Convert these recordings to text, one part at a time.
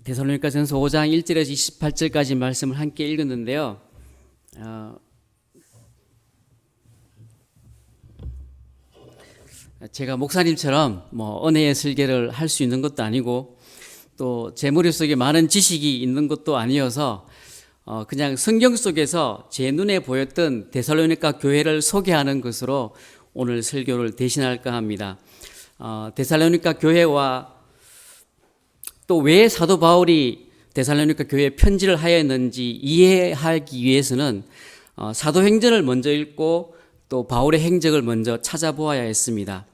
데살로니가전서 5장 1절에서 28절까지 말씀을 함께 읽었는데요. 제가 목사님처럼 은혜의 설교를 할 수 있는 것도 아니고 또 제 머릿속에 많은 지식이 있는 것도 아니어서 그냥 성경 속에서 제 눈에 보였던 데살로니가 교회를 소개하는 것으로 오늘 설교를 대신할까 합니다. 데살로니가 교회와 또 왜 사도 바울이 데살로니가 교회에 편지를 하였는지 이해하기 위해서는 사도행전을 먼저 읽고 또 바울의 행적을 먼저 찾아보아야 했습니다.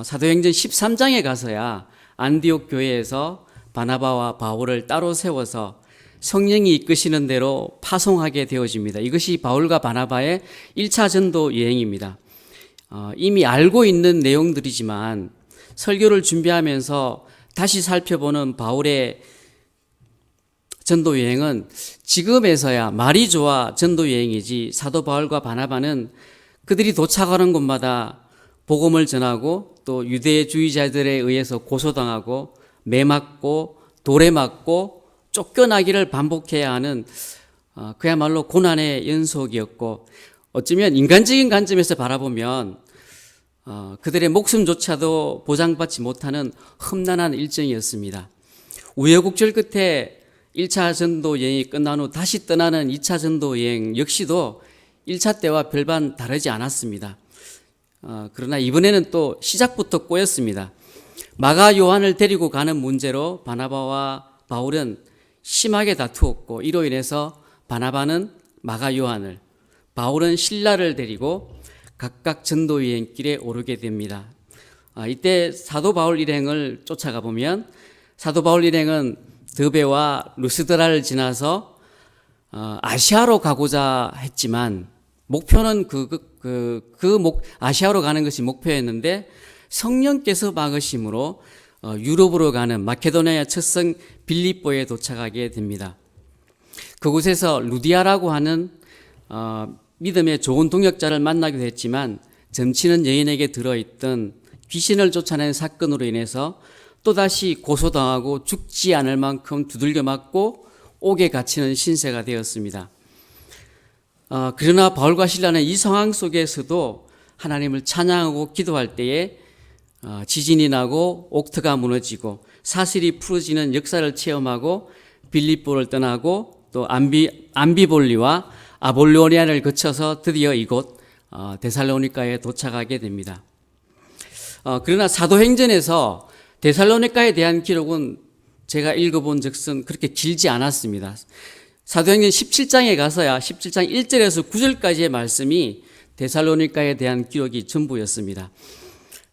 사도행전 13장에 가서야 안디옥 교회에서 바나바와 바울을 따로 세워서 성령이 이끄시는 대로 파송하게 되어집니다. 이것이 바울과 바나바의 1차 전도 여행입니다. 이미 알고 있는 내용들이지만 설교를 준비하면서 다시 살펴보는 바울의 전도 여행은 지금에서야 말이 좋아 전도 여행이지, 사도 바울과 바나바는 그들이 도착하는 곳마다 복음을 전하고 또 유대주의자들에 의해서 고소당하고 매맞고 돌에 맞고 쫓겨나기를 반복해야 하는 그야말로 고난의 연속이었고, 어쩌면 인간적인 관점에서 바라보면 그들의 목숨조차도 보장받지 못하는 험난한 일정이었습니다. 우여곡절 끝에 1차 전도 여행이 끝난 후 다시 떠나는 2차 전도 여행 역시도 1차 때와 별반 다르지 않았습니다. 그러나 이번에는 또 시작부터 꼬였습니다. 마가 요한을 데리고 가는 문제로 바나바와 바울은 심하게 다투었고, 이로 인해서 바나바는 마가 요한을, 바울은 실라를 데리고 각각 전도 여행길에 오르게 됩니다. 이때 사도 바울 일행을 쫓아가 보면 사도 바울 일행은 드베와 루스드라를 지나서 아시아로 가고자 했지만 목표는 아시아로 가는 것이 목표였는데 성령께서 막으심으로 유럽으로 가는 마케도니아 첫성 빌립보에 도착하게 됩니다. 그곳에서 루디아라고 하는 믿음의 좋은 동역자를 만나기도 했지만 점치는 여인에게 들어있던 귀신을 쫓아낸 사건으로 인해서 또다시 고소당하고 죽지 않을 만큼 두들겨 맞고 옥에 갇히는 신세가 되었습니다. 그러나 바울과 실라는 이 상황 속에서도 하나님을 찬양하고 기도할 때에 지진이 나고 옥터가 무너지고 사슬이 풀어지는 역사를 체험하고 빌립보를 떠나고 또 암비볼리와 아볼로니아를 거쳐서 드디어 이곳 데살로니가에 도착하게 됩니다. 그러나 사도행전에서 데살로니가에 대한 기록은 제가 읽어본 적은 그렇게 길지 않았습니다. 사도행전 17장에 가서야 17장 1절에서 9절까지의 말씀이 데살로니가에 대한 기록이 전부였습니다.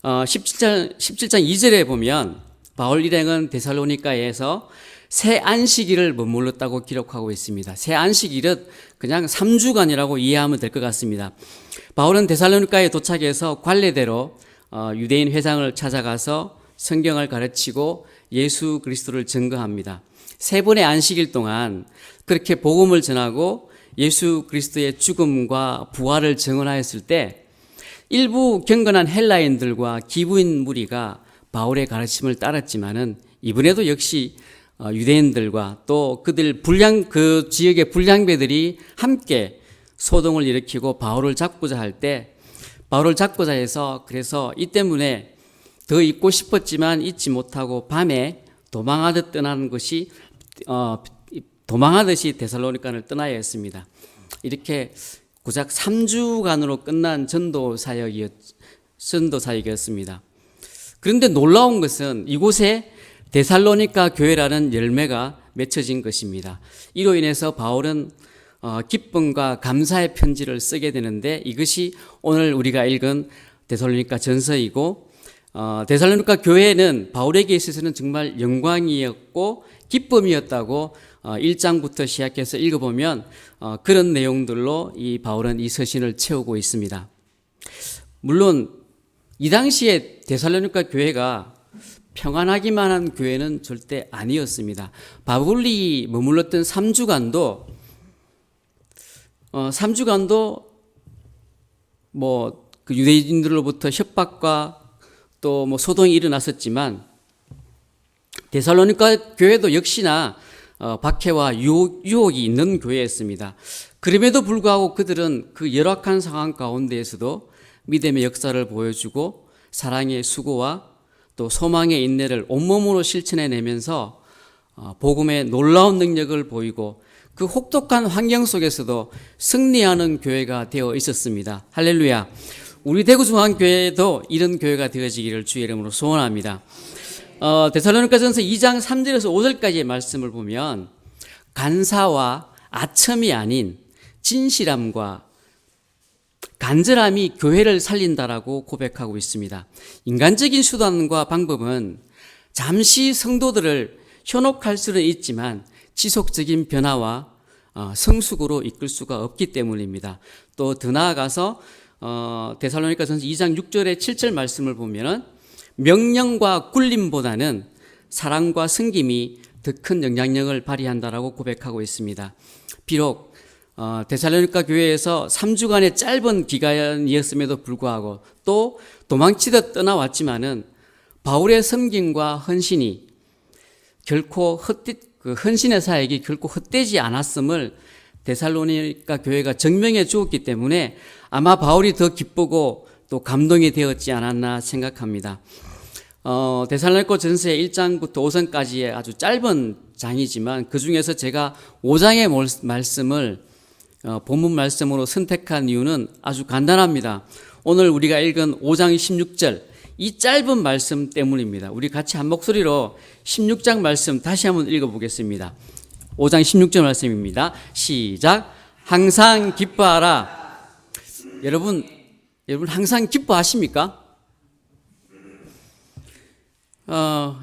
17장 2절에 보면 바울 일행은 데살로니가에서 새 안식일을 머물렀다고 기록하고 있습니다. 새 안식일은 그냥 3주간이라고 이해하면 될 것 같습니다. 바울은 데살로니가에 도착해서 관례대로 유대인 회당을 찾아가서 성경을 가르치고 예수 그리스도를 증거합니다. 세 번의 안식일 동안 그렇게 복음을 전하고 예수 그리스도의 죽음과 부활을 증언하였을 때 일부 경건한 헬라인들과 기부인 무리가 바울의 가르침을 따랐지만은 이번에도 역시 유대인들과 또 그 지역의 불량배들이 함께 소동을 일으키고 바울을 잡고자 해서 그래서 이 때문에 더 있고 싶었지만 있지 못하고 밤에 도망하듯이 데살로니가를 떠나야 했습니다. 이렇게 고작 3주간으로 끝난 전도 사역이었습니다. 그런데 놀라운 것은 이곳에 데살로니가 교회라는 열매가 맺혀진 것입니다. 이로 인해서 바울은 기쁨과 감사의 편지를 쓰게 되는데 이것이 오늘 우리가 읽은 데살로니가 전서이고, 데살로니가 교회는 바울에게 있어서는 정말 영광이었고 기쁨이었다고 1장부터 시작해서 읽어보면 그런 내용들로 이 바울은 이 서신을 채우고 있습니다. 물론 이 당시에 데살로니가 교회가 평안하기만 한 교회는 절대 아니었습니다. 바울이 머물렀던 3주간도 그 유대인들로부터 협박과 또 소동이 일어났었지만 데살로니가 교회도 역시나 박해와 유혹이 있는 교회였습니다. 그럼에도 불구하고 그들은 그 열악한 상황 가운데에서도 믿음의 역사를 보여주고 사랑의 수고와 또 소망의 인내를 온몸으로 실천해내면서 복음의 놀라운 능력을 보이고 그 혹독한 환경 속에서도 승리하는 교회가 되어 있었습니다. 할렐루야. 우리 대구중앙교회도 이런 교회가 되어지기를 주의 이름으로 소원합니다. 데살로니가전서 2장 3절에서 5절까지의 말씀을 보면 간사와 아첨이 아닌 진실함과 간절함이 교회를 살린다라고 고백하고 있습니다. 인간적인 수단과 방법은 잠시 성도들을 현혹할 수는 있지만 지속적인 변화와 성숙으로 이끌 수가 없기 때문입니다. 또 더 나아가서 데살로니가전서 2장 6절에 7절 말씀을 보면은 명령과 굴림보다는 사랑과 섬김이 더 큰 영향력을 발휘한다라고 고백하고 있습니다. 비록 데살로니가 교회에서 3주간의 짧은 기간이었음에도 불구하고 또 도망치듯 떠나왔지만은 바울의 섬김과 헌신이 결코 헌신의 사역이 결코 헛되지 않았음을 데살로니가 교회가 증명해 주었기 때문에 아마 바울이 더 기쁘고 또 감동이 되었지 않았나 생각합니다. 데살로니가 전서의 1장부터 5장까지의 아주 짧은 장이지만 그 중에서 제가 5장의 말씀을 본문 말씀으로 선택한 이유는 아주 간단합니다. 오늘 우리가 읽은 5장 16절 이 짧은 말씀 때문입니다. 우리 같이 한 목소리로 16장 말씀 다시 한번 읽어보겠습니다. 5장 16절 말씀입니다. 시작. 항상 기뻐하라. 여러분 항상 기뻐하십니까?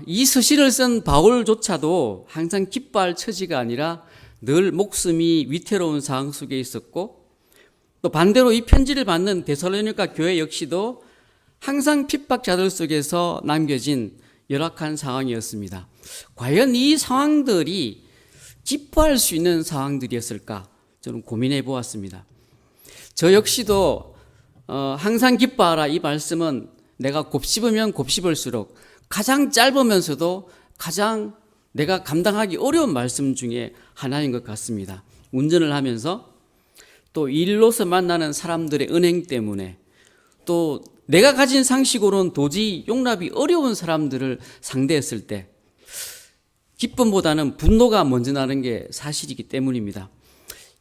이 서신을 쓴 바울조차도 항상 기뻐할 처지가 아니라 늘 목숨이 위태로운 상황 속에 있었고 또 반대로 이 편지를 받는 데살로니가 교회 역시도 항상 핍박자들 속에서 남겨진 열악한 상황이었습니다. 과연 이 상황들이 기뻐할 수 있는 상황들이었을까? 저는 고민해 보았습니다. 저 역시도 항상 기뻐하라 이 말씀은 내가 곱씹으면 곱씹을수록 가장 짧으면서도 가장 내가 감당하기 어려운 말씀 중에 하나인 것 같습니다. 운전을 하면서 또 일로서 만나는 사람들의 은행 때문에 또 내가 가진 상식으로는 도저히 용납이 어려운 사람들을 상대했을 때 기쁨보다는 분노가 먼저 나는 게 사실이기 때문입니다.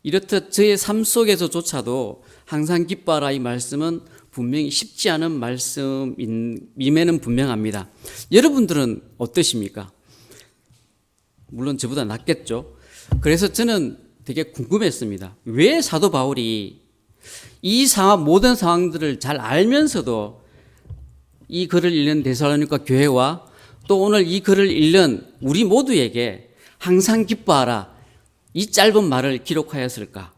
이렇듯 저의 삶 속에서조차도 항상 기뻐하라 이 말씀은 분명히 쉽지 않은 말씀임에는 분명합니다. 여러분들은 어떠십니까? 물론 저보다 낫겠죠. 그래서 저는 되게 궁금했습니다. 왜 사도 바울이 이 모든 상황들을 잘 알면서도 이 글을 읽는 데살로니가 교회와 또 오늘 이 글을 읽는 우리 모두에게 항상 기뻐하라 이 짧은 말을 기록하였을까?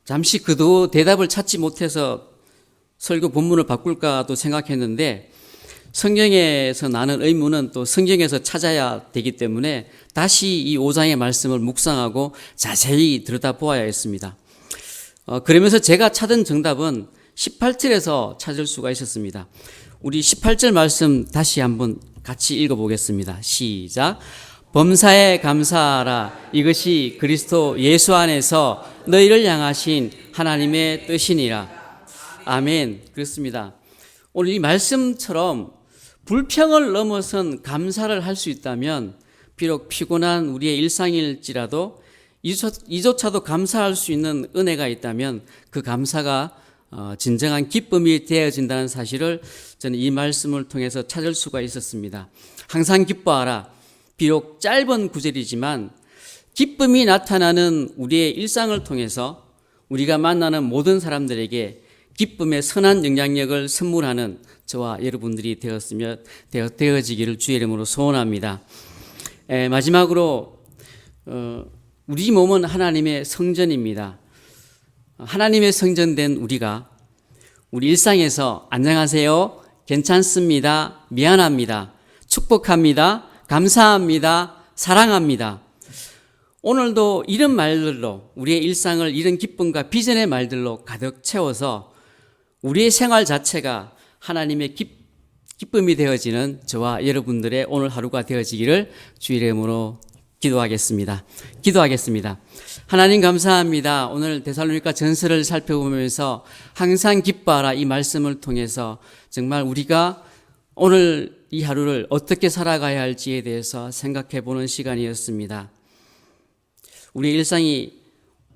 잠시 그도 대답을 찾지 못해서 설교 본문을 바꿀까도 생각했는데 성경에서 나는 의문은 또 성경에서 찾아야 되기 때문에 다시 이 5장의 말씀을 묵상하고 자세히 들여다보아야 했습니다. 그러면서 제가 찾은 정답은 18절에서 찾을 수가 있었습니다. 우리 18절 말씀 다시 한번 같이 읽어보겠습니다. 시작. 범사에 감사하라. 이것이 그리스도 예수 안에서 너희를 향하신 하나님의 뜻이니라. 아멘. 그렇습니다. 오늘 이 말씀처럼 불평을 넘어선 감사를 할 수 있다면 비록 피곤한 우리의 일상일지라도 이조차도 감사할 수 있는 은혜가 있다면 그 감사가 진정한 기쁨이 되어진다는 사실을 저는 이 말씀을 통해서 찾을 수가 있었습니다. 항상 기뻐하라. 비록 짧은 구절이지만 기쁨이 나타나는 우리의 일상을 통해서 우리가 만나는 모든 사람들에게 기쁨의 선한 영향력을 선물하는 저와 여러분들이 되어지기를 주의 이름으로 소원합니다. 마지막으로 우리 몸은 하나님의 성전입니다. 하나님의 성전된 우리가 우리 일상에서 안녕하세요, 괜찮습니다, 미안합니다, 축복합니다, 감사합니다, 사랑합니다. 오늘도 이런 말들로 우리의 일상을 이런 기쁨과 비전의 말들로 가득 채워서 우리의 생활 자체가 하나님의 기쁨이 되어지는 저와 여러분들의 오늘 하루가 되어지기를 주의 이름으로 기도하겠습니다. 하나님 감사합니다. 오늘 데살로니가 전서를 살펴보면서 항상 기뻐하라 이 말씀을 통해서 정말 우리가 오늘 이 하루를 어떻게 살아가야 할지에 대해서 생각해 보는 시간이었습니다. 우리의 일상이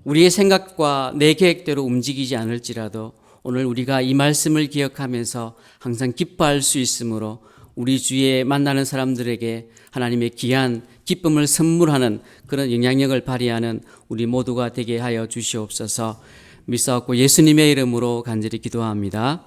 우리의 생각과 내 계획대로 움직이지 않을지라도 오늘 우리가 이 말씀을 기억하면서 항상 기뻐할 수 있으므로 우리 주위에 만나는 사람들에게 하나님의 귀한 기쁨을 선물하는 그런 영향력을 발휘하는 우리 모두가 되게 하여 주시옵소서. 믿사옵고 예수님의 이름으로 간절히 기도합니다.